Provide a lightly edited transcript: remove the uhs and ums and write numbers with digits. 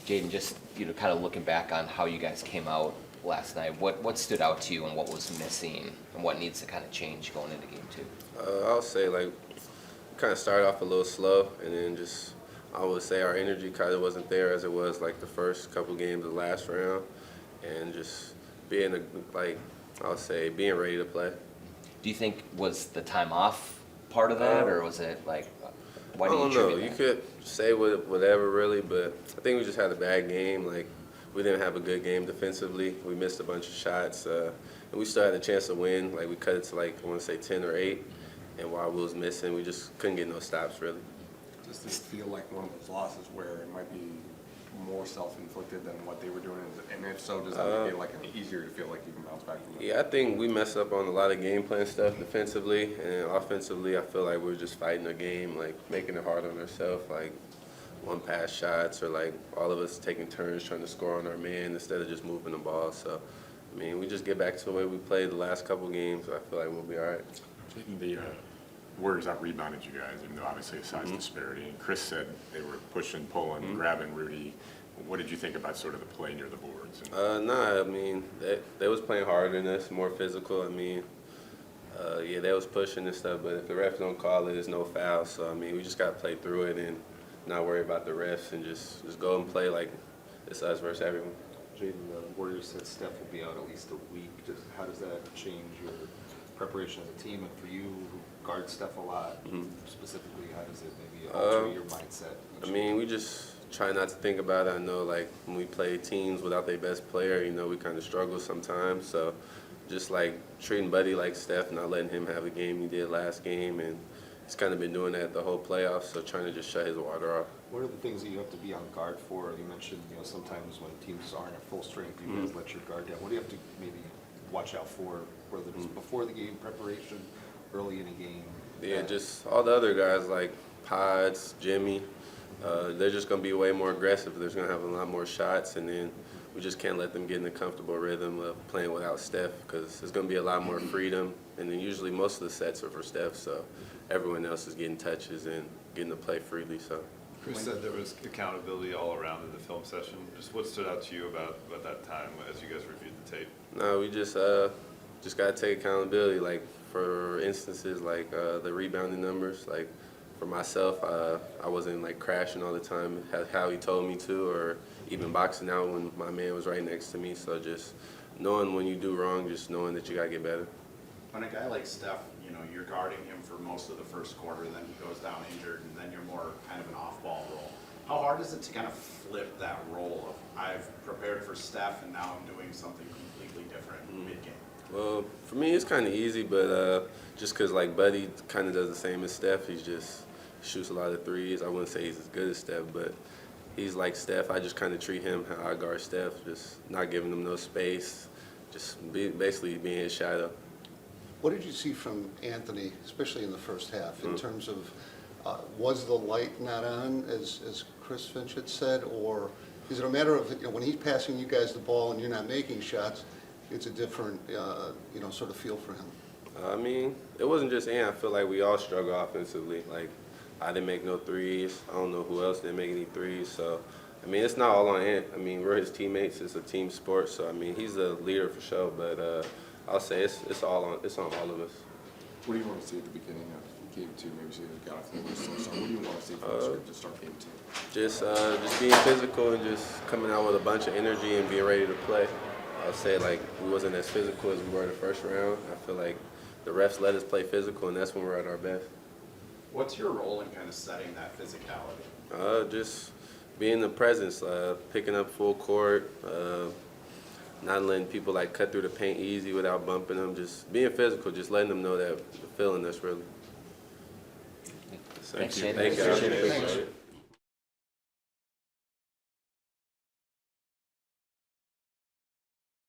Jaden, just kind of looking back on how you guys came out last night, what stood out to you and what was missing and what needs to kind of change going into game two? I'll say kind of started off a little slow, and then just I would say our energy kind of wasn't there as it was like the first couple games of the last round, and just being I would say being ready to play. Do you think was the time off part of that, or was it like why I do you don't know. attribute You that? could say whatever really, but I think we just had a bad game. Like we didn't have a good game defensively. We missed a bunch of shots, and we still had a chance to win. Like we cut it to I want to say 10 or 8, and while we was missing, we just couldn't get no stops really. Does this feel like one of those losses where it might be more self-inflicted than what they were doing? And if so, does that make it like easier to feel like you can bounce back from that? Yeah, I think we messed up on a lot of game plan stuff defensively, and offensively, I feel like we were just fighting the game, like making it hard on ourselves, like one pass shots or like all of us taking turns trying to score on our man instead of just moving the ball. So, I mean, we just get back to the way we played the last couple games. I feel like we'll be all right. The Warriors out-rebounded you guys, even though obviously a size disparity. And Chris said they were pushing, pulling, grabbing Rudy. What did you think about sort of the play near the boards? I mean, they was playing harder than us, more physical. I mean, yeah, they was pushing and stuff, but if the refs don't call it, it's no foul. So, I mean, we just got to play through it and not worry about the refs and just go and play like it's us versus everyone. Jaden, the Warriors said Steph will be out at least a week. How does that change your preparation as a team? And for you, who guard Steph a lot, specifically, how does it maybe alter your mindset? I mean, we just try not to think about it. I know, like, when we play teams without their best player, we kind of struggle sometimes. So just, like, treating Buddy like Steph, not letting him have a game he did last game. And he's kind of been doing that the whole playoffs, so trying to just shut his water off. What are the things that you have to be on guard for? You mentioned, sometimes when teams aren't at full strength, you guys let your guard down. What do you have to maybe watch out for, whether it's before the game preparation, early in a game? Yeah, just all the other guys like Pods, Jimmy, they're just going to be way more aggressive. They're going to have a lot more shots, and then we just can't let them get in a comfortable rhythm of playing without Steph because there's going to be a lot more freedom. And then usually most of the sets are for Steph, so everyone else is getting touches and getting to play freely. So. Chris said there was accountability all around in the film session. Just what stood out to you about that time as you guys reviewed the tape? No, we just got to take accountability. Like, for instances, like the rebounding numbers, like for myself, I wasn't like crashing all the time how he told me to, or even boxing out when my man was right next to me. So just knowing when you do wrong, just knowing that you got to get better. When a guy like Steph, you're guarding him for most of the first quarter, then he goes down injured, and then you're more kind of an off-ball role. How hard is it to kind of flip that role of I've prepared for Steph and now I'm doing something completely different mid-game? Well, for me, it's kind of easy, but just because, like, Buddy kind of does the same as Steph. He just shoots a lot of threes. I wouldn't say he's as good as Steph, but he's like Steph. I just kind of treat him how I guard Steph, just not giving him no space, just basically being his shadow. What did you see from Anthony, especially in the first half, in terms of was the light not on, as Chris Finch had said, or is it a matter of when he's passing you guys the ball and you're not making shots, it's a different sort of feel for him? I mean, it wasn't just Ant. I feel like we all struggle offensively. Like, I didn't make no threes. I don't know who else didn't make any threes. So, I mean, it's not all on Ant. I mean, we're his teammates. It's a team sport. So, I mean, he's the leader for sure. But I'll say it's on all of us. What do you want to see at the beginning of game two? Maybe see the guy from the whistle. So what do you want to see from the script to start game two? Just being physical and just coming out with a bunch of energy and being ready to play. I'll say, like, we wasn't as physical as we were the first round. I feel like the refs let us play physical, and that's when we're at our best. What's your role in kind of setting that physicality? Just being the presence, picking up full court, not letting people like cut through the paint easy without bumping them, just being physical, just letting them know that the feeling that's really. Thanks, Jaden. Thank you. Appreciate it.